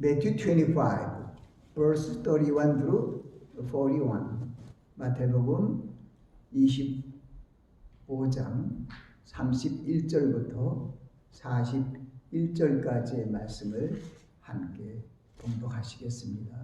Matthew 25, verse 31 through 41. 마태복음 25장 31절부터 41절까지의 말씀을 함께 봉독하시겠습니다.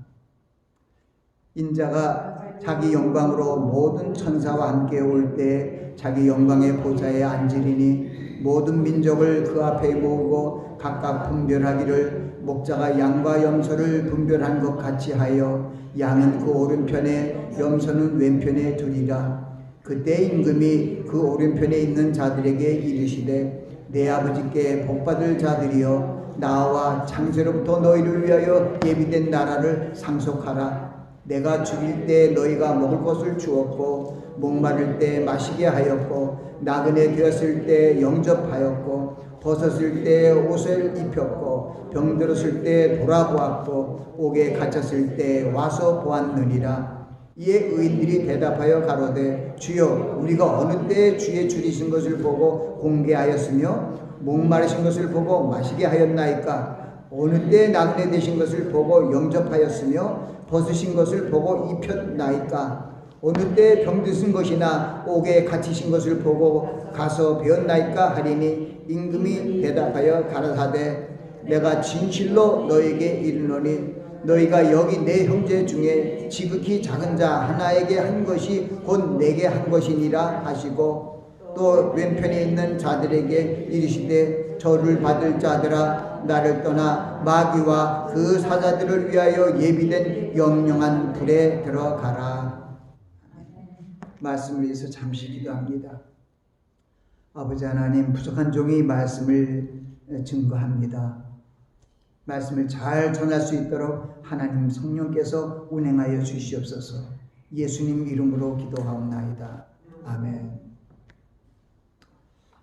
인자가 자기 영광으로 모든 천사와 함께 올 때 자기 영광의 보좌에 앉으리니 모든 민족을 그 앞에 모으고 각각 분별하기를 목자가 양과 염소를 분별한 것 같이 하여 양은 그 오른편에 염소는 왼편에 두리라. 그때 임금이 그 오른편에 있는 자들에게 이르시되 내 아버지께 복받을 자들이여 나와 창세로부터 너희를 위하여 예비된 나라를 상속하라. 내가 죽일 때 너희가 먹을 것을 주었고 목마를 때 마시게 하였고 나그네 되었을 때 영접하였고 벗었을 때 옷을 입혔고 병들었을 때 돌아보았고 옥에 갇혔을 때 와서 보았느니라. 이에 의인들이 대답하여 가로되 주여 우리가 어느 때 주의 줄이신 것을 보고 공개하였으며 목마르신 것을 보고 마시게 하였나이까? 어느 때 나그네 되신 것을 보고 영접하였으며 벗으신 것을 보고 입혔나이까? 어느 때 병드신 것이나 옥에 갇히신 것을 보고 가서 배웠나이까? 하리니 임금이 대답하여 가라사대 내가 진실로 너에게 이르노니 너희가 여기 내 형제 중에 지극히 작은 자 하나에게 한 것이 곧 내게 한 것이니라 하시고 또 왼편에 있는 자들에게 이르시되 저를 받을 자들아 나를 떠나 마귀와 그 사자들을 위하여 예비된 영영한 불에 들어가라. 말씀을 위해서 잠시 기도합니다. 아버지 하나님, 부족한 종이 말씀을 증거합니다. 말씀을 잘 전할 수 있도록 하나님 성령께서 운행하여 주시옵소서. 예수님 이름으로 기도하옵나이다. 아멘.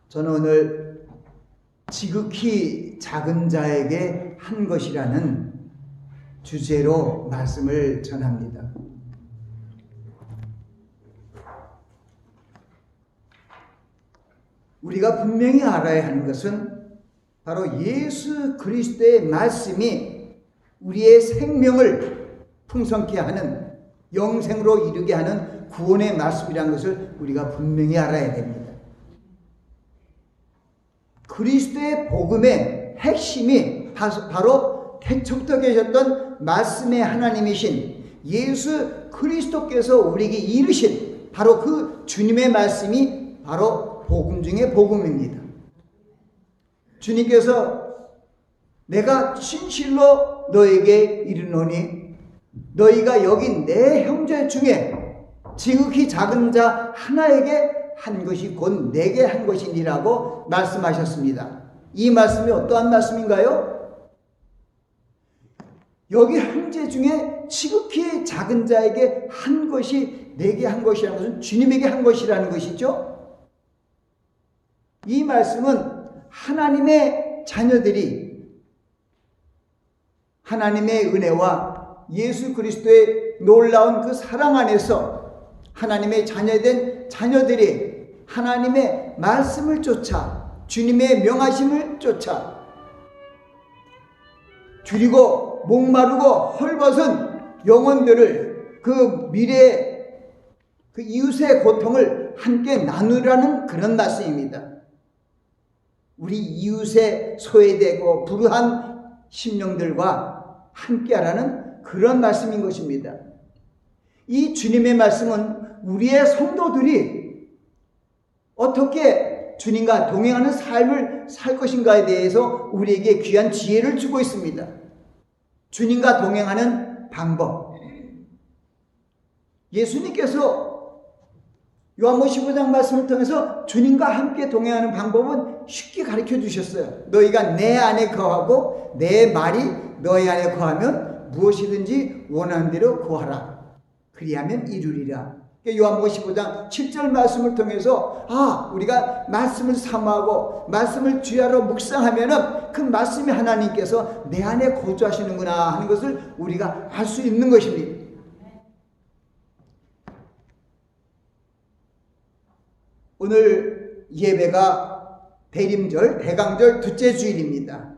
저는 오늘 지극히 작은 자에게 한 것이라는 주제로 말씀을 전합니다. 우리가 분명히 알아야 하는 것은 바로 예수 그리스도의 말씀이 우리의 생명을 풍성케 하는, 영생으로 이르게 하는 구원의 말씀이라는 것을 우리가 분명히 알아야 됩니다. 그리스도의 복음의 핵심이 바로 태초부터 계셨던 말씀의 하나님이신 예수 그리스도께서 우리에게 이르신 바로 그 주님의 말씀이 바로 복음 중의 복음입니다. 주님께서 내가 진실로 너에게 이르노니 너희가 여기 내 형제 중에 지극히 작은 자 하나에게 한 것이 곧 내게 한 것이니라고 말씀하셨습니다. 이 말씀이 어떠한 말씀인가요? 여기 형제 중에 지극히 작은 자에게 한 것이 내게 한 것이라는 것은 주님에게 한 것이라는 것이죠. 이 말씀은 하나님의 자녀들이 하나님의 은혜와 예수 그리스도의 놀라운 그 사랑 안에서 하나님의 자녀된 자녀들이 하나님의 말씀을 쫓아 주님의 명하심을 쫓아 줄이고 목마르고 헐벗은 영혼들을 그 미래의 그 이웃의 고통을 함께 나누라는 그런 말씀입니다. 우리 이웃에 소외되고 불우한 심령들과 함께하라는 그런 말씀인 것입니다. 이 주님의 말씀은 우리의 성도들이 어떻게 주님과 동행하는 삶을 살 것인가에 대해서 우리에게 귀한 지혜를 주고 있습니다. 주님과 동행하는 방법. 예수님께서 요한복음 15장 말씀을 통해서 주님과 함께 동행하는 방법은 쉽게 가르쳐 주셨어요. 너희가 내 안에 거하고 내 말이 너희 안에 거하면 무엇이든지 원하는 대로 구하라. 그리하면 이루리라. 요한복음 15장 7절 말씀을 통해서 우리가 말씀을 사모하고 말씀을 주야로 묵상하면은 그 말씀이 하나님께서 내 안에 거주하시는구나 하는 것을 우리가 알 수 있는 것입니다. 오늘 예배가 대림절, 대강절 둘째 주일입니다.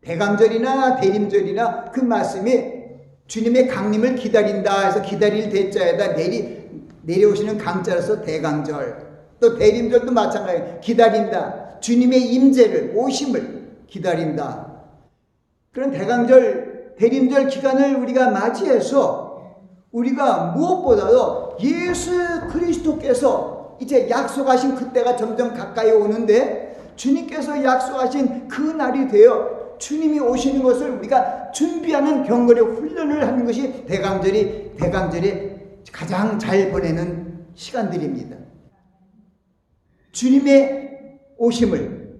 대강절이나 대림절이나 그 말씀이 주님의 강림을 기다린다 해서 기다릴 대자에다 내려오시는 강자로서 대강절, 또 대림절도 마찬가지예요. 기다린다. 주님의 임재를, 오심을 기다린다. 그런 대강절, 대림절 기간을 우리가 맞이해서 우리가 무엇보다도 예수 그리스도께서 이제 약속하신 그때가 점점 가까이 오는데, 주님께서 약속하신 그 날이 되어 주님이 오시는 것을 우리가 준비하는 경건의 훈련을 하는 것이 대강절에 가장 잘 보내는 시간들입니다. 주님의 오심을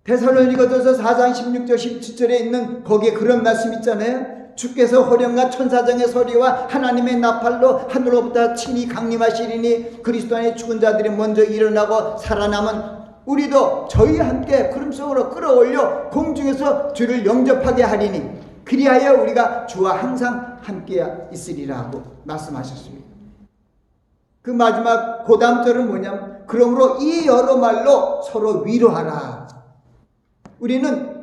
데살로니가전서 4장 16절 17절에 있는 거기에 그런 말씀 있잖아요. 주께서 호령과 천사장의 소리와 하나님의 나팔로 하늘로부터 친히 강림하시리니 그리스도 안에 죽은 자들이 먼저 일어나고 살아남은 우리도 저희와 함께 구름 속으로 끌어올려 공중에서 주를 영접하게 하리니 그리하여 우리가 주와 항상 함께 있으리라 하고 말씀하셨습니다. 그 마지막 그 다음 절은 뭐냐면 그러므로 이 여러 말로 서로 위로하라. 우리는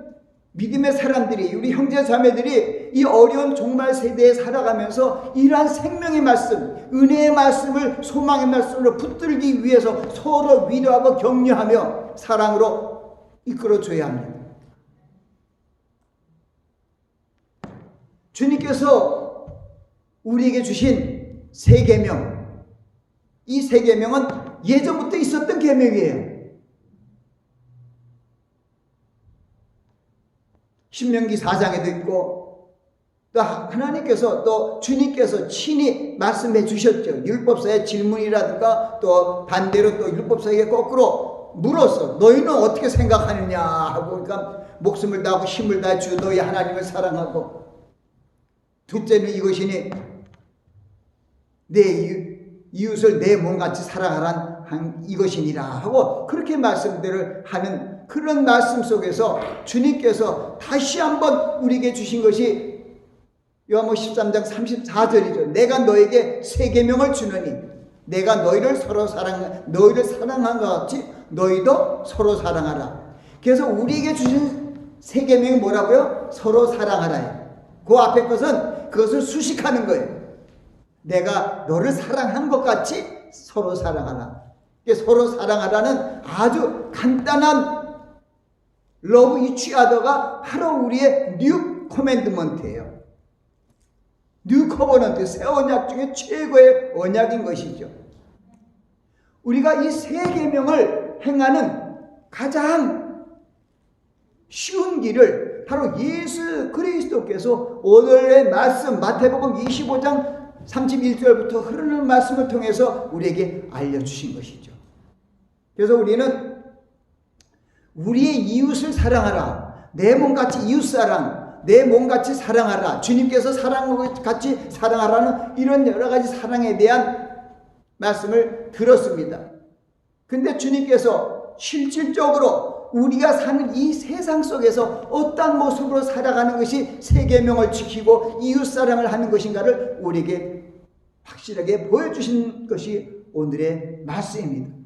믿음의 사람들이, 우리 형제 자매들이 이 어려운 종말 세대에 살아가면서 이러한 생명의 말씀, 은혜의 말씀을 소망의 말씀으로 붙들기 위해서 서로 위로하고 격려하며 사랑으로 이끌어줘야 합니다. 주님께서 우리에게 주신 세 계명, 이 세 계명은 예전부터 있었던 계명이에요. 신명기 4장에도 있고 또 하나님께서 또 주님께서 친히 말씀해 주셨죠. 율법사의 질문이라든가 또 반대로 또 율법사에게 거꾸로 물어서 너희는 어떻게 생각하느냐 하고, 그러니까 목숨을 다하고 힘을 다해 주 너희 하나님을 사랑하고, 둘째는 이것이니 내 이웃을 내 몸같이 사랑하란 이것이니라 하고, 그렇게 말씀들을 하는 그런 말씀 속에서 주님께서 다시 한번 우리에게 주신 것이 요한복음 13장 34절이죠. 내가 너에게 새 계명을 주노니 내가 너희를 사랑한 것 같이 너희도 서로 사랑하라. 그래서 우리에게 주신 새 계명이 뭐라고요? 서로 사랑하라. 그 앞에 것은 그것을 수식하는 거예요. 내가 너를 사랑한 것 같이 서로 사랑하라. 서로 사랑하라는 아주 간단한 러브 이치 아더가 바로 우리의 뉴 코맨드먼트예요. 뉴 커버넌트, 새 언약 중에 최고의 언약인 것이죠. 우리가 이 세 계명을 행하는 가장 쉬운 길을 바로 예수 그리스도께서 오늘의 말씀 마태복음 25장 31절부터 흐르는 말씀을 통해서 우리에게 알려주신 것이죠. 그래서 우리는 우리의 이웃을 사랑하라. 내 몸같이 이웃사랑, 내 몸같이 사랑하라. 주님께서 사랑같이 사랑하라는 이런 여러 가지 사랑에 대한 말씀을 들었습니다. 근데 주님께서 실질적으로 우리가 사는 이 세상 속에서 어떤 모습으로 살아가는 것이 세 계명을 지키고 이웃사랑을 하는 것인가를 우리에게 확실하게 보여주신 것이 오늘의 말씀입니다.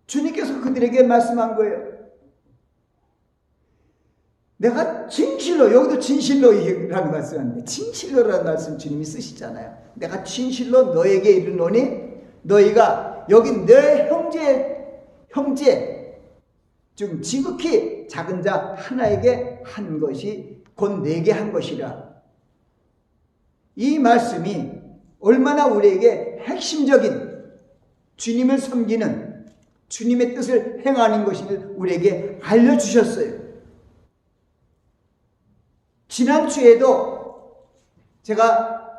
주님께서 그들에게 말씀한 거예요. 내가 진실로, 여기도 진실로라는 말씀인데 진실로라는 말씀 주님이 쓰시잖아요. 내가 진실로 너에게 이르노니 너희가 여기 내 형제 좀 지극히 작은 자 하나에게 한 것이 곧 내게 한 것이라. 이 말씀이 얼마나 우리에게 핵심적인 주님을 섬기는 주님의 뜻을 행하는 것을 우리에게 알려주셨어요. 지난주에도 제가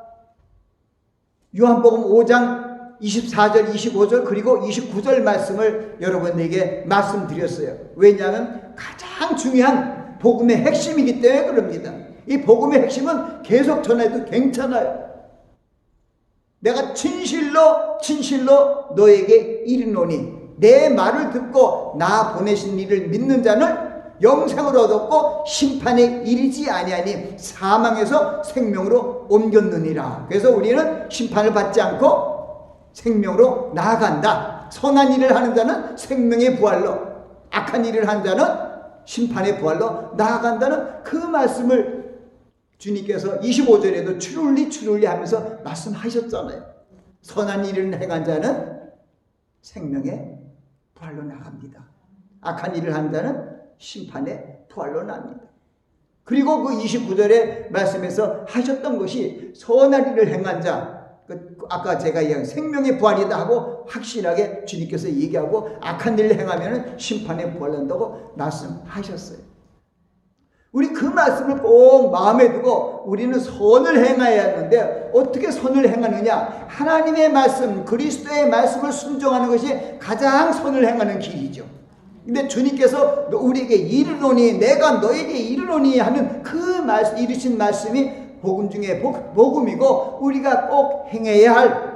요한복음 5장 24절, 25절 그리고 29절 말씀을 여러분에게 말씀드렸어요. 왜냐하면 가장 중요한 복음의 핵심이기 때문에 그럽니다. 이 복음의 핵심은 계속 전해도 괜찮아요. 내가 진실로 너에게 이르노니 내 말을 듣고 나 보내신 이를 믿는 자는 영생을 얻었고 심판에 이르지 아니하니 사망에서 생명으로 옮겼느니라. 그래서 우리는 심판을 받지 않고 생명으로 나아간다. 선한 일을 하는 자는 생명의 부활로, 악한 일을 한 자는 심판의 부활로 나아간다는 그 말씀을 주님께서 25절에도 출울리 하면서 말씀하셨잖아요. 선한 일을 행한 자는 생명의 부활로 나갑니다. 악한 일을 한 자는 심판의 부활로 납니다. 그리고 그 29절의 말씀에서 하셨던 것이 선한 일을 행한 자, 아까 제가 얘기한 생명의 부활이다 하고 확실하게 주님께서 얘기하고 악한 일을 행하면 심판의 부활 난다고 말씀하셨어요. 우리 그 말씀을 꼭 마음에 두고 우리는 선을 행해야 하는데 어떻게 선을 행하느냐? 하나님의 말씀, 그리스도의 말씀을 순종하는 것이 가장 선을 행하는 길이죠. 근데 주님께서 우리에게 이르노니 내가 너에게 이르노니 하는 그 말씀, 이르신 말씀이 복음 중에 복음이고 우리가 꼭 행해야 할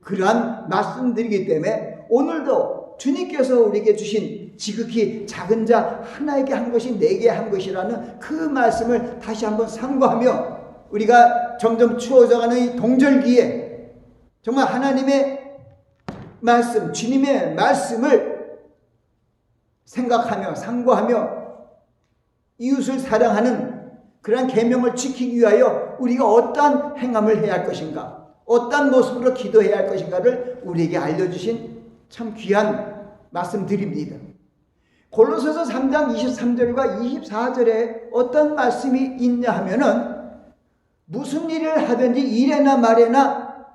그러한 말씀들이기 때문에 오늘도 주님께서 우리에게 주신 지극히 작은 자 하나에게 한 것이 내게 한 것이라는 그 말씀을 다시 한번 상고하며 우리가 점점 추워져가는 이 동절기에 정말 하나님의 말씀, 주님의 말씀을 생각하며 상고하며 이웃을 사랑하는 그러한 계명을 지키기 위하여 우리가 어떠한 행함을 해야 할 것인가, 어떠한 모습으로 기도해야 할 것인가를 우리에게 알려주신 참 귀한 말씀드립니다. 골로새서 3장 23절과 24절에 어떤 말씀이 있냐 하면은 무슨 일을 하든지 일에나 말에나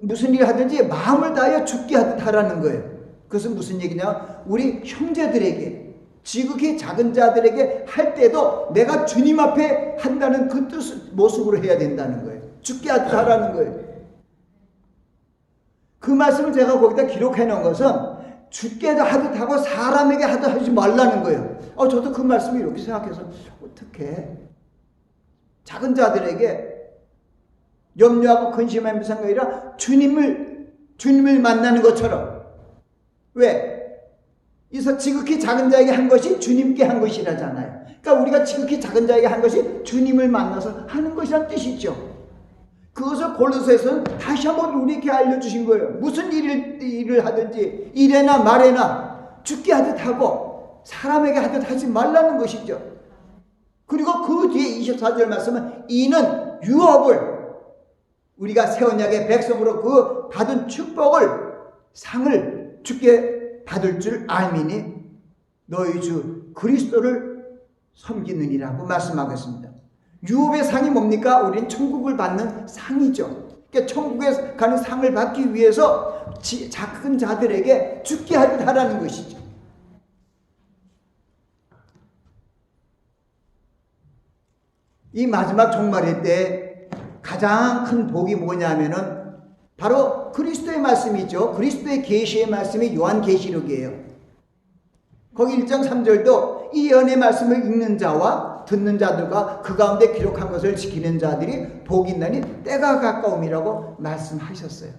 무슨 일을 하든지 마음을 다하여 죽게 하라는 거예요. 그것은 무슨 얘기냐? 우리 형제들에게 지극히 작은 자들에게 할 때도 내가 주님 앞에 한다는 그 뜻 모습으로 해야 된다는 거예요. 죽게 하라는 거예요. 그 말씀을 제가 거기다 기록해 놓은 것은 죽게 하듯 하고 사람에게 하듯 하지 말라는 거예요. 저도 그 말씀을 이렇게 생각해서 어떻게 작은 자들에게 염려하고 근심하는 생각이 아니라 주님을 만나는 것처럼 왜? 이서 지극히 작은 자에게 한 것이 주님께 한 것이라잖아요. 그러니까 우리가 지극히 작은 자에게 한 것이 주님을 만나서 하는 것이란 뜻이죠. 그것을 골로새서는 다시 한번 우리에게 알려주신 거예요. 무슨 일을 하든지 일에나 말에나 죽게 하듯 하고 사람에게 하듯 하지 말라는 것이죠. 그리고 그 뒤에 24절 말씀은 이는 유업을 우리가 새 언약의 백성으로 그 받은 축복을 상을 주께 받을 줄 알미니 너희 주 그리스도를 섬기느니라고 말씀하겠습니다. 유업의 상이 뭡니까? 우리는 천국을 받는 상이죠. 그러니까 천국에 가는 상을 받기 위해서 작은 자들에게 죽게 하듯 하라는 것이죠. 이 마지막 종말일 때 가장 큰 복이 뭐냐면은 바로 그리스도의 말씀이죠. 그리스도의 계시의 말씀이 요한계시록이에요. 거기 1장 3절도 이 예언의 말씀을 읽는 자와 듣는 자들과 그 가운데 기록한 것을 지키는 자들이 복이 있나니 때가 가까움이라고 말씀하셨어요.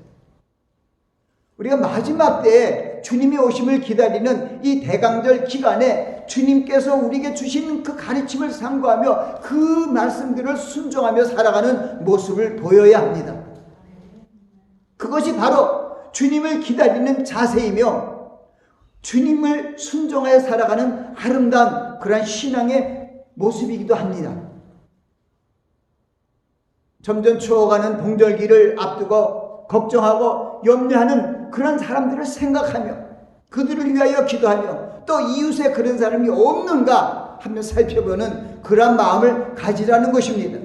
우리가 마지막 때에 주님의 오심을 기다리는 이 대강절 기간에 주님께서 우리에게 주신 그 가르침을 상고하며 그 말씀들을 순종하며 살아가는 모습을 보여야 합니다. 그것이 바로 주님을 기다리는 자세이며 주님을 순종하여 살아가는 아름다운 그런 신앙의 모습이기도 합니다. 점점 추워가는 동절기를 앞두고 걱정하고 염려하는 그런 사람들을 생각하며 그들을 위하여 기도하며 또 이웃에 그런 사람이 없는가 하며 살펴보는 그런 마음을 가지라는 것입니다.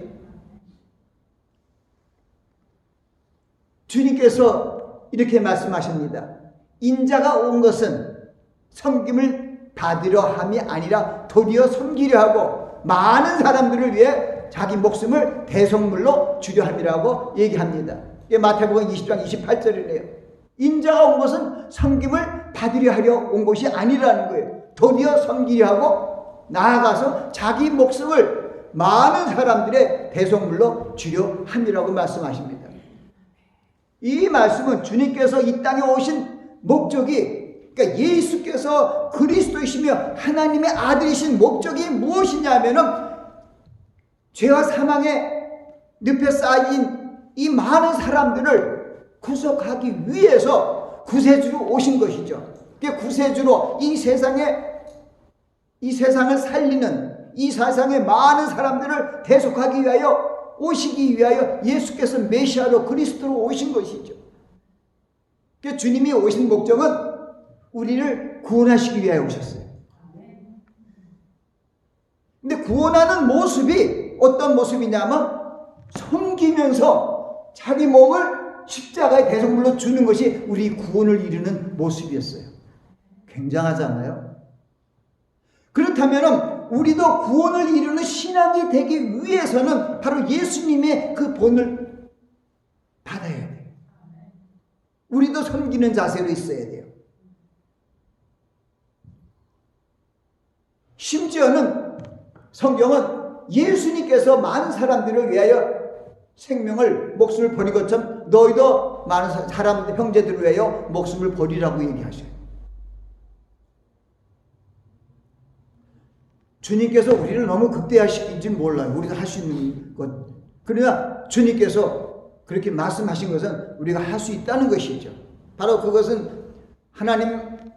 주님께서 이렇게 말씀하십니다. 인자가 온 것은 섬김을 받으려 함이 아니라 도리어 섬기려 하고 많은 사람들을 위해 자기 목숨을 대속물로 주려 함이라고 얘기합니다. 이게 마태복음 20장 28절이래요. 인자가 온 것은 섬김을 받으려 하려 온 것이 아니라는 거예요. 도리어 섬기려 하고 나아가서 자기 목숨을 많은 사람들의 대속물로 주려 함이라고 말씀하십니다. 이 말씀은 주님께서 이 땅에 오신 목적이, 그러니까 예수께서 그리스도이시며 하나님의 아들이신 목적이 무엇이냐면은 죄와 사망의 늪에 쌓인 이 많은 사람들을 구속하기 위해서 구세주로 오신 것이죠. 구세주로 이 세상을 살리는, 이 세상의 많은 사람들을 대속하기 위하여, 오시기 위하여 예수께서 메시아로, 그리스도로 오신 것이죠. 주님이 오신 목적은 우리를 구원하시기 위하여 오셨어요. 근데 구원하는 모습이 어떤 모습이냐면 섬기면서 자기 몸을 십자가의 대속물로 주는 것이 우리 구원을 이루는 모습이었어요. 굉장하잖아요. 그렇다면 우리도 구원을 이루는 신앙이 되기 위해서는 바로 예수님의 그 본을 받아야 돼요. 우리도 섬기는 자세로 있어야 돼요. 심지어는 성경은 예수님께서 많은 사람들을 위하여 목숨을 버린 것처럼 너희도 많은 사람들, 형제들을 위하여 목숨을 버리라고 얘기하셔요. 주님께서 우리를 너무 극대화시키는지는 몰라요. 우리가 할 수 있는 것. 그러나 주님께서 그렇게 말씀하신 것은 우리가 할 수 있다는 것이죠. 바로 그것은 하나님의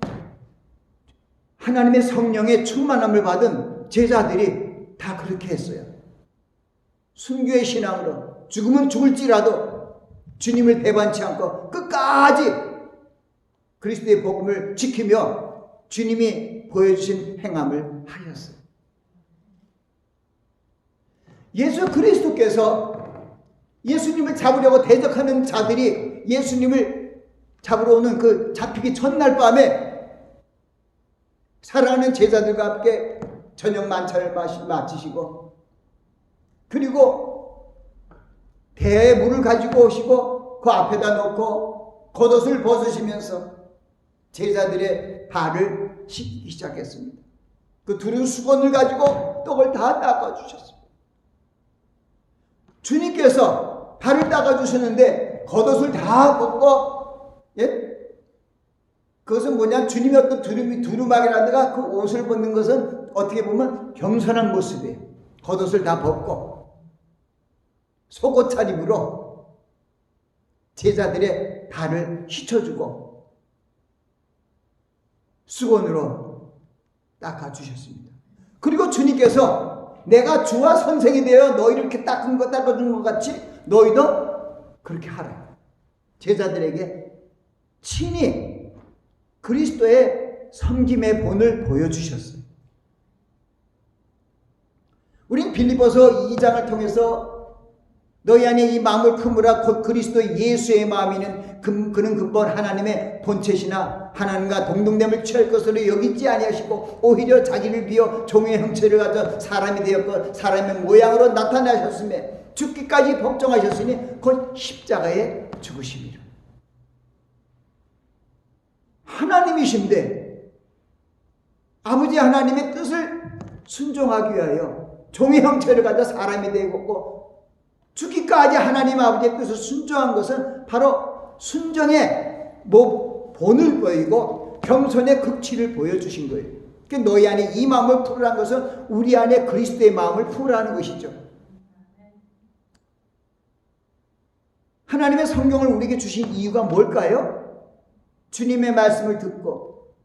성령의 충만함을 받은 제자들이 다 그렇게 했어요. 순교의 신앙으로 죽으면 죽을지라도 주님을 배반치 않고 끝까지 그리스도의 복음을 지키며 주님이 보여주신 행함을 하였어요. 예수 그리스도께서 예수님을 잡으려고 대적하는 자들이 예수님을 잡으러 오는 그 잡히기 첫날 밤에 사랑하는 제자들과 함께 저녁 만찬을 마치시고, 그리고 대에 물을 가지고 오시고 그 앞에다 놓고 겉옷을 벗으시면서 제자들의 발을 씻기 시작했습니다. 그 두른 수건을 가지고 떡을 다 닦아주셨습니다. 주님께서 발을 닦아주셨는데 겉옷을 다 벗고, 그것은 뭐냐, 주님의 어떤 두루마기라든가 그 옷을 벗는 것은 어떻게 보면 겸손한 모습이에요. 겉옷을 다 벗고 속옷 차림으로 제자들의 발을 씻어주고 수건으로 닦아주셨습니다. 그리고 주님께서 내가 주와 선생이 되어 너희를 이렇게 닦아준 것 같이 너희도 그렇게 하라. 제자들에게 친히 그리스도의 섬김의 본을 보여주셨어요. 우린 빌립보서 2장을 통해서 너희 안에 이 마음을 품으라 곧 그리스도 예수의 마음이는 그는 근본 하나님의 본체시나 하나님과 동등됨을 취할 것으로 여기지 아니하시고 오히려 자기를 비어 종의 형체를 가져 사람이 되었고 사람의 모양으로 나타나셨으며 죽기까지 복종하셨으니 곧 십자가에 죽으심이라. 하나님이신데 아버지 하나님의 뜻을 순종하기 위하여 종의 형체를 가져 사람이 되었고 죽기까지 하나님 아버지의 뜻을 순종한 것은 바로 순종의 본을 보이고 겸손의 극치를 보여주신 거예요. 그러니까 너희 안에 이 마음을 품으라는 것은 우리 안에 그리스도의 마음을 품으라는 것이죠. 하나님의 성경을 우리에게 주신 이유가 뭘까요? 주님의 말씀을 듣고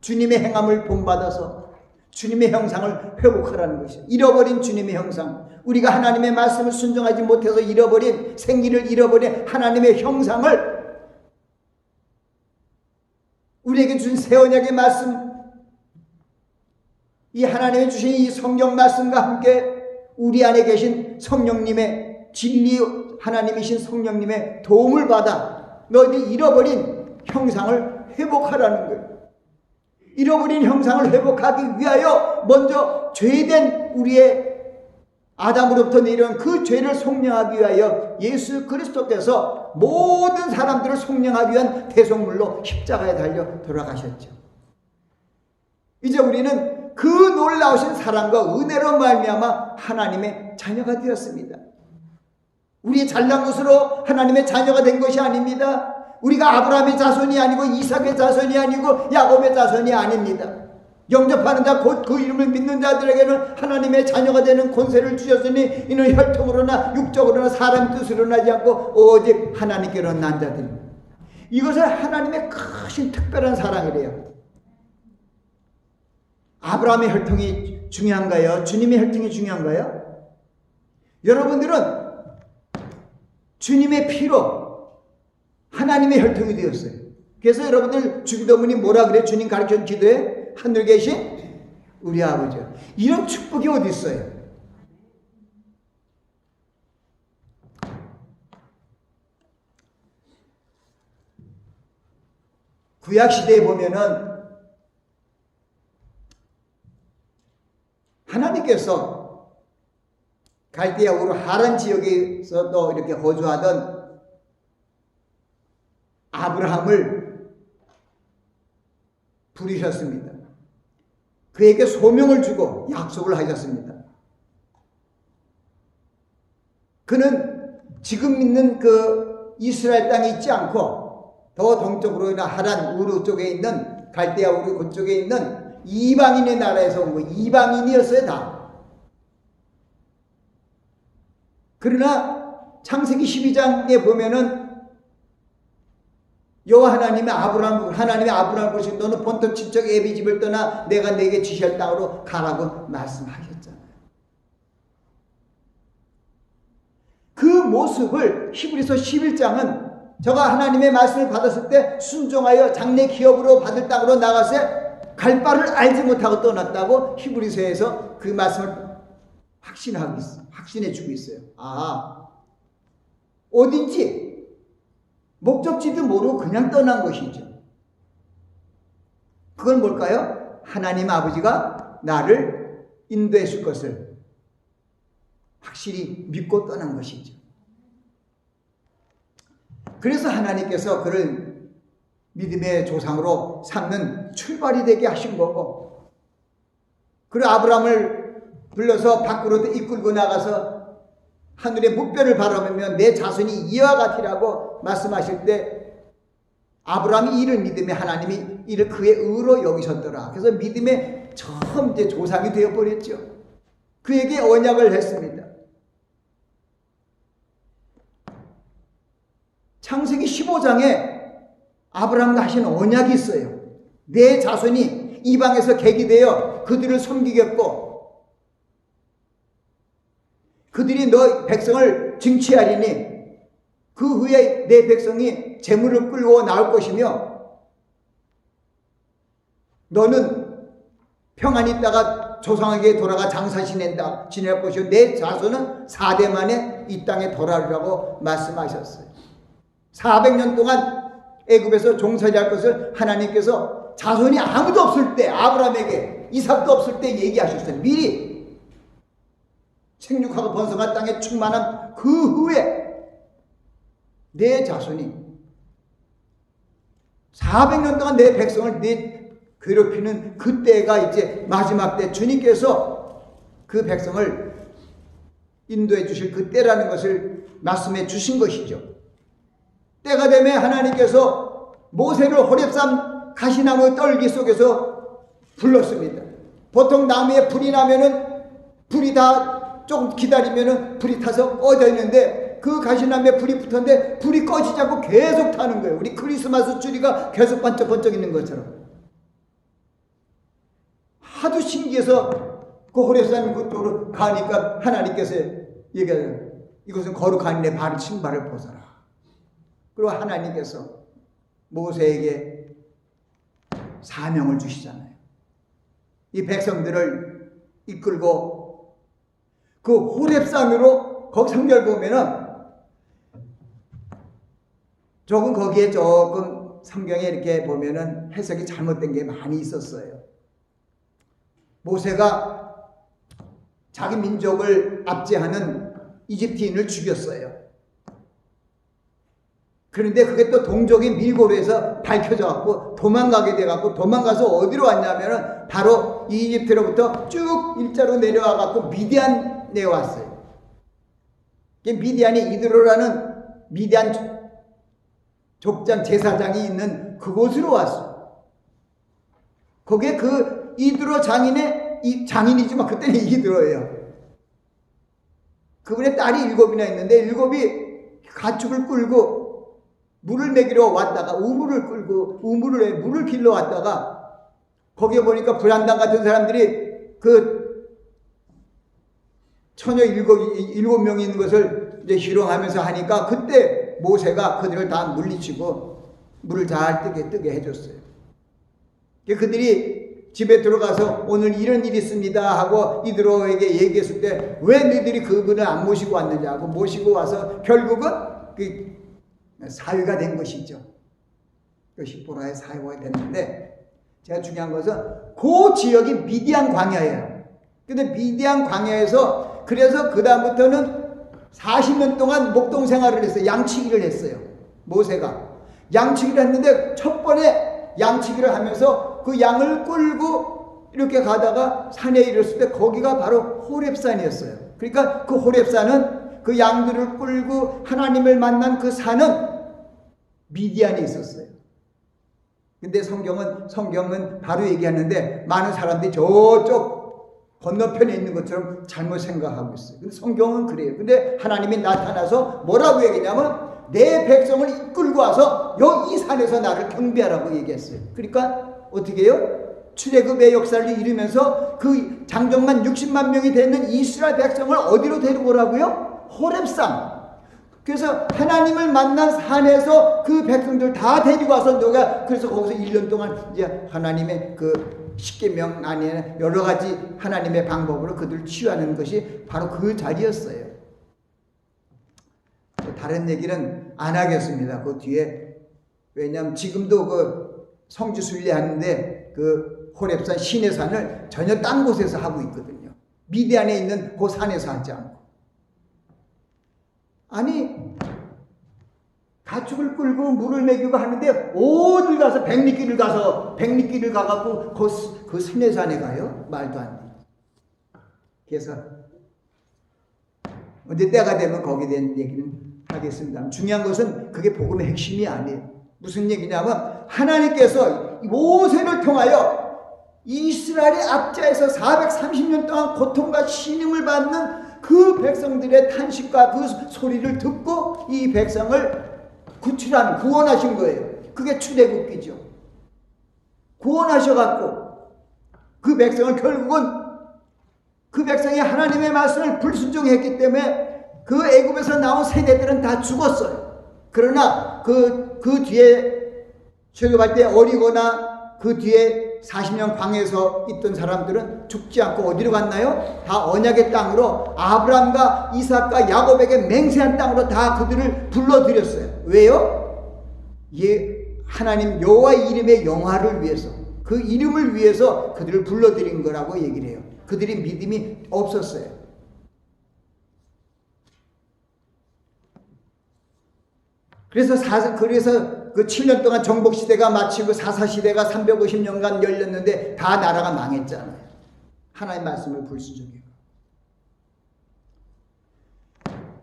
주님의 행함을 본받아서 주님의 형상을 회복하라는 것이죠. 잃어버린 주님의 형상, 우리가 하나님의 말씀을 순종하지 못해서 잃어버린, 생기를 잃어버린 하나님의 형상을 우리에게 주신 새 언약의 말씀, 이 하나님이 주신 이 성경 말씀과 함께 우리 안에 계신 성령님의 진리, 하나님이신 성령님의 도움을 받아 너희들이 잃어버린 형상을 회복하라는 거예요. 잃어버린 형상을 회복하기 위하여 먼저 죄된 우리의 아담으로부터 내려온 그 죄를 속량하기 위하여 예수 그리스도께서 모든 사람들을 속량하기 위한 대속물로 십자가에 달려 돌아가셨죠. 이제 우리는 그 놀라우신 사랑과 은혜로 말미암아 하나님의 자녀가 되었습니다. 우리의 잘난 것으로 하나님의 자녀가 된 것이 아닙니다. 우리가 아브라함의 자손이 아니고 이삭의 자손이 아니고 야곱의 자손이 아닙니다. 영접하는 자 곧 그 이름을 믿는 자들에게는 하나님의 자녀가 되는 권세를 주셨으니 이는 혈통으로나 육적으로나 사람 뜻으로 나지 않고 오직 하나님께로 난 자들입니다. 이것을 하나님의 크신 특별한 사랑이래요. 아브라함의 혈통이 중요한가요? 주님의 혈통이 중요한가요? 여러분들은 주님의 피로 하나님의 혈통이 되었어요. 그래서 여러분들 주기도문이 뭐라 그래요? 주님 가르쳐준 기도에 하늘 계신 우리 아버지. 이런 축복이 어디 있어요? 구약시대에 보면은 하나님께서 갈대아 우르 하란 지역에서도 이렇게 거주하던 아브라함을 부르셨습니다. 그에게 소명을 주고 약속을 하셨습니다. 그는 지금 있는 그 이스라엘 땅에 있지 않고 더 동쪽으로나 하란 우르 쪽에 있는 갈대아 우르 그쪽에 있는 이방인의 나라에서 온 거, 이방인이었어요, 다. 그러나 창세기 12장에 보면은 여호와 하나님이 아브라함을 부르신 너는 본토 친척 애비 집을 떠나 내가 네게 지시할 땅으로 가라고 말씀하셨잖아요. 그 모습을 히브리서 11장은 저가 하나님의 말씀을 받았을 때 순종하여 장래 기업으로 받을 땅으로 나가서 갈 바를 알지 못하고 떠났다고 히브리서에서 그 말씀을 확신해 주고 있어요. 어딘지 목적지도 모르고 그냥 떠난 것이죠. 그건 뭘까요? 하나님 아버지가 나를 인도해 줄 것을 확실히 믿고 떠난 것이죠. 그래서 하나님께서 그를 믿음의 조상으로 삼는 출발이 되게 하신 거고, 그리고 아브라함을 불러서 밖으로 이끌고 나가서 하늘의 묵변을 바라보며 내 자손이 이와 같으라고 말씀하실 때 아브라함이 이를 믿음에 하나님이 이를 그의 의로 여기셨더라. 그래서 믿음의 처음 이제 조상이 되어버렸죠. 그에게 언약을 했습니다. 창세기 15장에 아브라함과 하신 언약이 있어요. 내 자손이 이방에서 객이 되어 그들을 섬기겠고 그들이 너 백성을 증취하리니 그 후에 내 백성이 재물을 끌고 나올 것이며 너는 평안히 있다가 조상에게 돌아가 장사 지낼 것이요 내 자손은 4대 만에 이 땅에 돌아오리라고 말씀하셨어요. 400년 동안 애굽에서 종살이할 것을 하나님께서 자손이 아무도 없을 때 아브라함에게 이삭도 없을 때 얘기하셨어요. 미리 생육하고 번성한 땅에 충만한 그 후에 내 자손이 400년 동안 내 백성을 괴롭히는 그때가 이제 마지막 때 주님께서 그 백성을 인도해 주실 그때라는 것을 말씀해 주신 것이죠. 때가 되면 하나님께서 모세를 호렙산 가시나무 떨기 속에서 불렀습니다. 보통 나무에 불이 나면은 불이 다 조금 기다리면은 불이 타서 꺼져 있는데 그 가시나무에 불이 붙었는데 불이 꺼지지 않고 계속 타는 거예요. 우리 크리스마스 추리가 계속 반짝반짝 있는 것처럼. 하도 신기해서 그 호렙산 그쪽으로 가니까 하나님께서 얘기해요. 이것은 거룩한 내 발 신발을 벗어라. 그리고 하나님께서 모세에게 사명을 주시잖아요. 이 백성들을 이끌고 그 호렙산으로 거기 성경을 보면은 거기에 조금 성경에 이렇게 보면은 해석이 잘못된 게 많이 있었어요. 모세가 자기 민족을 압제하는 이집트인을 죽였어요. 그런데 그게 또 동족이 밀고로 해서 밝혀져 갖고 도망가게 돼 갖고 도망가서 어디로 왔냐면은 바로 이집트로부터 쭉 일자로 내려와 갖고 미디안에 왔어요. 미디안이 이드로라는 미디안 족장 제사장이 있는 그곳으로 왔어요. 거기에 그 이드로 장인이지만 그때는 이드로예요. 그분의 딸이 7이나 있는데 7이 가축을 끌고 물을 먹이러 왔다가 우물을 끌고 물을 길러 왔다가 거기에 보니까 불안당 같은 사람들이 그 처녀 일곱 명이 있는 것을 이제 희롱하면서 하니까 그때 모세가 그들을 다 물리치고 물을 잘 뜨게 해줬어요. 그들이 집에 들어가서 오늘 이런 일이 있습니다 하고 이드로에게 얘기했을 때 왜 너희들이 그분을 안 모시고 왔느냐 하고 모시고 와서 결국은 그 사위가 된 것이죠. 그 시보라의 사위가 됐는데, 제가 중요한 것은 그 지역이 미디안 광야예요. 근데 미디안 광야에서 그래서 그 다음부터는 40년 동안 목동 생활을 했어요. 양치기를 했어요. 모세가 양치기를 했는데 첫 번에 양치기를 하면서 그 양을 끌고 이렇게 가다가 산에 이르렀을 때 거기가 바로 호렙산이었어요. 그러니까 그 호렙산은 그 양들을 끌고 하나님을 만난 그 산은 미디안에 있었어요. 근데 성경은 바로 얘기하는데 많은 사람들이 저쪽 건너편에 있는 것처럼 잘못 생각하고 있어요. 근데 성경은 그래요. 근데 하나님이 나타나서 뭐라고 얘기냐면 내 백성을 이끌고 와서 이 산에서 나를 경배하라고 얘기했어요. 그러니까 어떻게 해요? 출애굽의 역사를 이루면서 그 장정만 60만 명이 되는 이스라엘 백성을 어디로 데리고 오라고요? 호렙산. 그래서 하나님을 만난 산에서 그 백성들 다 데리고 와서 그래서 거기서 1년 동안 이제 하나님의 그 십계명 안에 여러 가지 하나님의 방법으로 그들을 치유하는 것이 바로 그 자리였어요. 다른 얘기는 안 하겠습니다. 그 뒤에. 왜냐하면 지금도 그 성지 순례하는데 그 호렙산 시내산을 전혀 딴 곳에서 하고 있거든요. 미디안에 있는 그 산에서 하지 않고. 아니 가축을 끌고 물을 먹이고 하는데 어딜 가서 백리길을 가갖고 그 시내산에 가요? 말도 안 돼. 그래서 언제 때가 되면 거기에 대한 얘기는 하겠습니다. 중요한 것은 그게 복음의 핵심이 아니에요. 무슨 얘기냐면 하나님께서 모세를 통하여 이스라엘의 앞자에서 430년 동안 고통과 신임을 받는 그 백성들의 탄식과 그 소리를 듣고 이 백성을 구원하신 거예요. 그게 출애굽기죠. 구원하셔갖고 그 백성을 결국은 그 백성이 하나님의 말씀을 불순종했기 때문에 그 애굽에서 나온 세대들은 다 죽었어요. 그러나 그 뒤에 출애굽할 때 어리거나 그 뒤에 40년 광야에서 있던 사람들은 죽지 않고 어디로 갔나요? 다 언약의 땅으로 아브라함과 이삭과 야곱에게 맹세한 땅으로 다 그들을 불러들였어요. 왜요? 하나님 여호와의 이름의 영화를 위해서, 그 이름을 위해서 그들을 불러들인 거라고 얘기를 해요. 그들이 믿음이 없었어요. 그래서 그 7년 동안 정복시대가 마치고 사사시대가 350년간 열렸는데 다 나라가 망했잖아요. 하나님의 말씀을 불순종해요.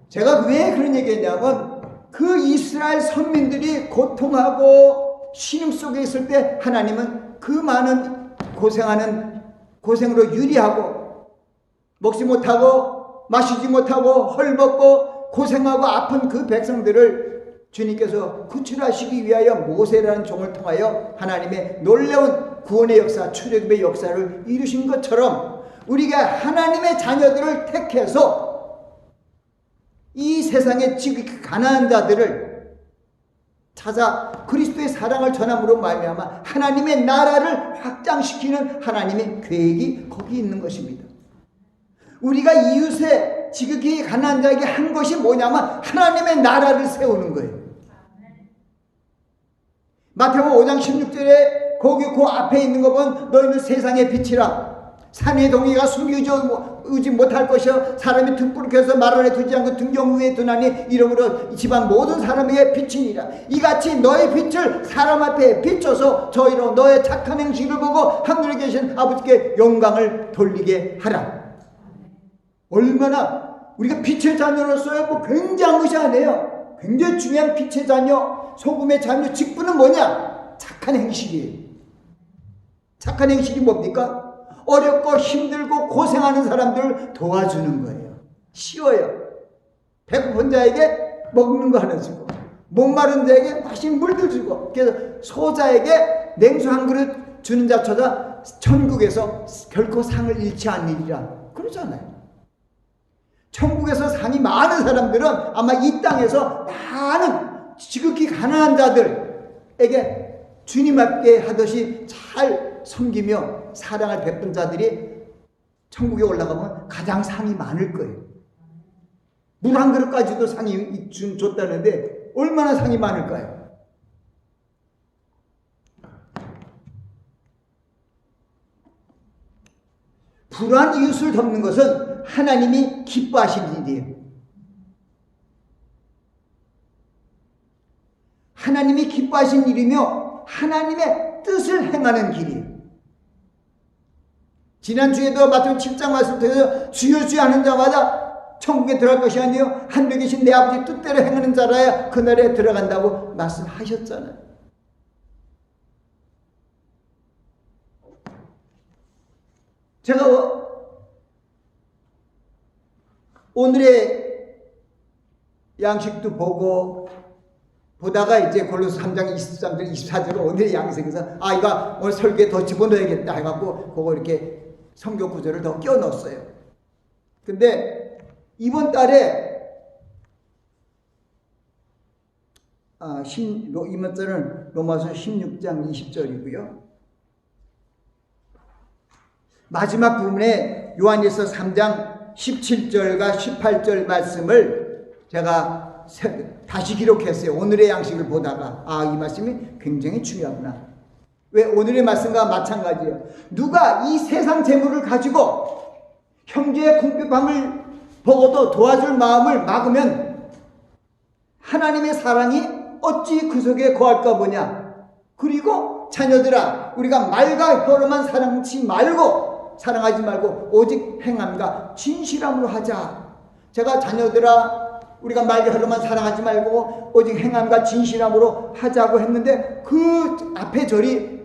제가 왜 그런 얘기했냐면 그 이스라엘 선민들이 고통하고 신음 속에 있을 때 하나님은 그 많은 고생으로 유리하고 먹지 못하고 마시지 못하고 헐벗고 고생하고 아픈 그 백성들을 주님께서 구출하시기 위하여 모세라는 종을 통하여 하나님의 놀라운 구원의 역사, 출애굽의 역사를 이루신 것처럼 우리가 하나님의 자녀들을 택해서 이 세상의 지극히 가난한 자들을 찾아 그리스도의 사랑을 전함으로 말미암아 하나님의 나라를 확장시키는 하나님의 계획이 거기 있는 것입니다. 우리가 이웃의 지극히 가난한 자에게 한 것이 뭐냐면 하나님의 나라를 세우는 거예요. 마태복음 5장 16절에 거기 그 앞에 있는 거 보면 너희는 세상의 빛이라. 산의 동이가 숨기지 못할 것이요 사람이 등불을 켜서 말 안에 두지 않고 등경 위에 두나니 이러므로 집안 모든 사람에게 빛이니라. 이같이 너의 빛을 사람 앞에 비춰서 저희로 너의 착한 행실을 보고 하늘에 계신 아버지께 영광을 돌리게 하라. 얼마나 우리가 빛의 자녀로서요 뭐 굉장한 것이 아니에요. 굉장히 중요한 빛의 자녀, 소금의 자녀 직분은 뭐냐? 착한 행실이에요. 착한 행실이 뭡니까? 어렵고 힘들고 고생하는 사람들을 도와주는 거예요. 쉬워요. 배고픈 자에게 먹는 거 하나 주고, 목마른 자에게 마신 물도 주고, 그래서 소자에게 냉수 한 그릇 주는 자처럼 천국에서 결코 상을 잃지 않으리라 그러잖아요. 천국에서 상이 많은 사람들은 아마 이 땅에서 많은 지극히 가난한 자들에게 주님 앞에 하듯이 잘 섬기며 사랑을 베푼 자들이 천국에 올라가면 가장 상이 많을 거예요. 물 한 그릇까지도 상이 줬다는데 얼마나 상이 많을까요? 불의한 이웃을 돕는 것은 하나님이 기뻐하신 일이에요. 하나님이 기뻐하신 일이며 하나님의 뜻을 행하는 길이에요. 지난주에도 마태복음 7장 말씀 통해서 주여 주여 하는 자마다 천국에 들어갈 것이 아니요 하늘에 계신 내 아버지 뜻대로 행하는 자라야 그날에 들어간다고 말씀하셨잖아요. 제가 오늘의 양식도 보다가 이제 골로새 3장 23절 24절로 오늘의 양식에서 이거 오늘 설교에 더 집어넣어야겠다 해갖고 그거 이렇게 성경 구절을 더 끼워 넣었어요. 근데 이번 달에 이번 달은 로마서 16장 20절이고요. 마지막 부분에 요한일서 3장 17절과 18절 말씀을 제가 다시 기록했어요. 오늘의 양식을 보다가 이 말씀이 굉장히 중요하구나. 왜 오늘의 말씀과 마찬가지예요. 누가 이 세상 재물을 가지고 형제의 궁핍함을 보고도 도와줄 마음을 막으면 하나님의 사랑이 어찌 그 속에 거할까 보냐. 그리고 자녀들아, 우리가 말과 혀로만 사랑하지 말고 오직 행함과 진실함으로 하자. 제가 자녀들아, 우리가 말과 혀로만 사랑하지 말고 오직 행함과 진실함으로 하자고 했는데 그 앞에 절이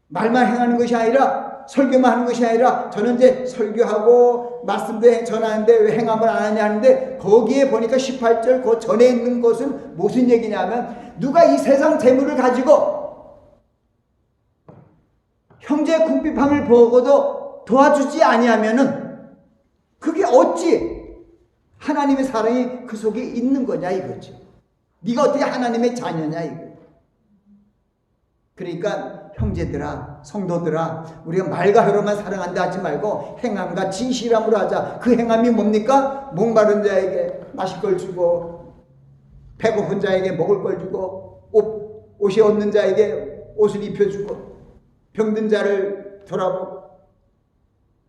말만 행하는 것이 아니라 설교만 하는 것이 아니라 저는 이제 설교하고 말씀도 전하는데 왜 행함을 안 하냐 하는데 거기에 보니까 18절 그 전에 있는 것은 무슨 얘기냐면 누가 이 세상 재물을 가지고 형제의 궁핍함을 보고도 도와주지 아니하면은 그게 어찌 하나님의 사랑이 그 속에 있는 거냐 이거죠. 네가 어떻게 하나님의 자녀냐 이거. 그러니까 형제들아, 성도들아, 우리가 말과 혀로만 사랑한다 하지 말고 행함과 진실함으로 하자. 그 행함이 뭡니까? 목마른 자에게 마실 걸 주고, 배고픈 자에게 먹을 걸 주고, 옷이 없는 자에게 옷을 입혀주고, 병든 자를 돌아보고,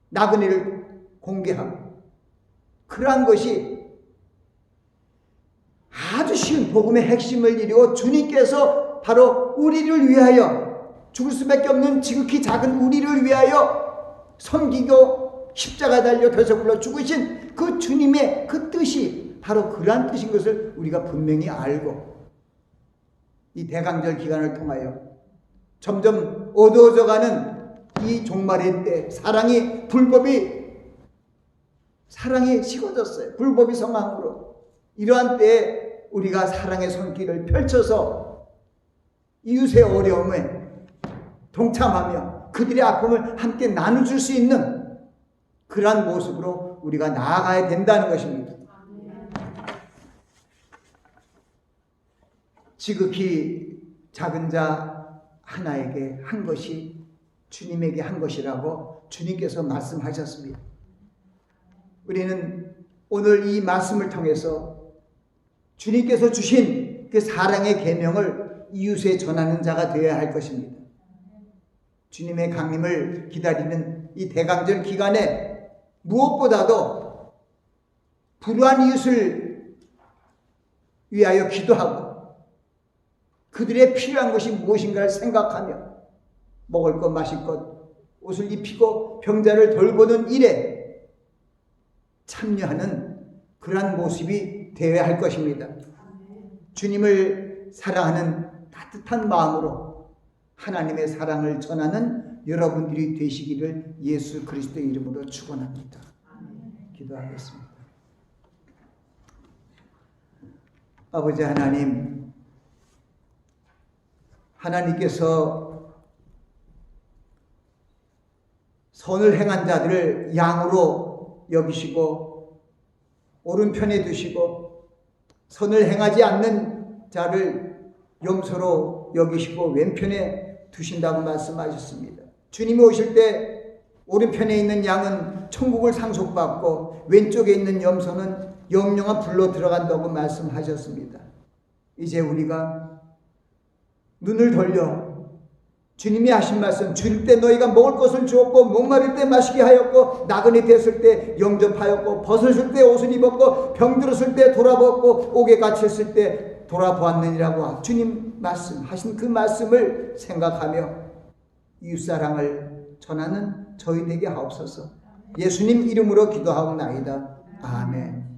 나그네를 공개하고, 그러한 것이 아주 쉬운 복음의 핵심을 이루고 주님께서 바로 우리를 위하여 죽을 수밖에 없는 지극히 작은 우리를 위하여 섬기고 십자가 달려 배설물로 죽으신 그 주님의 그 뜻이 바로 그러한 뜻인 것을 우리가 분명히 알고 이 대강절 기간을 통하여 점점 어두워져가는 이 종말의 때 사랑이 식어졌어요. 불법이 성황으로. 이러한 때에 우리가 사랑의 손길을 펼쳐서 이웃의 어려움에 동참하며 그들의 아픔을 함께 나눠줄 수 있는 그러한 모습으로 우리가 나아가야 된다는 것입니다. 지극히 작은 자 하나에게 한 것이 주님에게 한 것이라고 주님께서 말씀하셨습니다. 우리는 오늘 이 말씀을 통해서 주님께서 주신 그 사랑의 계명을 이웃에 전하는 자가 되어야 할 것입니다. 주님의 강림을 기다리는 이 대강절 기간에 무엇보다도 불우한 이웃을 위하여 기도하고 그들의 필요한 것이 무엇인가를 생각하며 먹을 것, 마실 것, 옷을 입히고 병자를 돌보는 일에 참여하는 그러한 모습이 되어야 할 것입니다. 주님을 사랑하는 따뜻한 마음으로 하나님의 사랑을 전하는 여러분들이 되시기를 예수 그리스도의 이름으로 축원합니다. 기도하겠습니다. 아버지 하나님, 하나님께서 선을 행한 자들을 양으로 여기시고 오른편에 두시고 선을 행하지 않는 자를 염소로 여기시고 왼편에 두신다고 말씀하셨습니다. 주님이 오실 때 오른편에 있는 양은 천국을 상속받고 왼쪽에 있는 염소는 영영한 불로 들어간다고 말씀하셨습니다. 이제 우리가 눈을 돌려 주님이 하신 말씀, 줄 때 너희가 먹을 것을 주었고 목마를 때 마시게 하였고 나그네 됐을 때 영접하였고 벗으실 때 옷을 입었고 병들었을 때 돌아보았고 옥에 갇혔을 때 돌아보았느니라고 주님 말씀하신 그 말씀을 생각하며 이웃사랑을 전하는 저희 되게 하옵소서. 예수님 이름으로 기도하옵나이다. 아멘.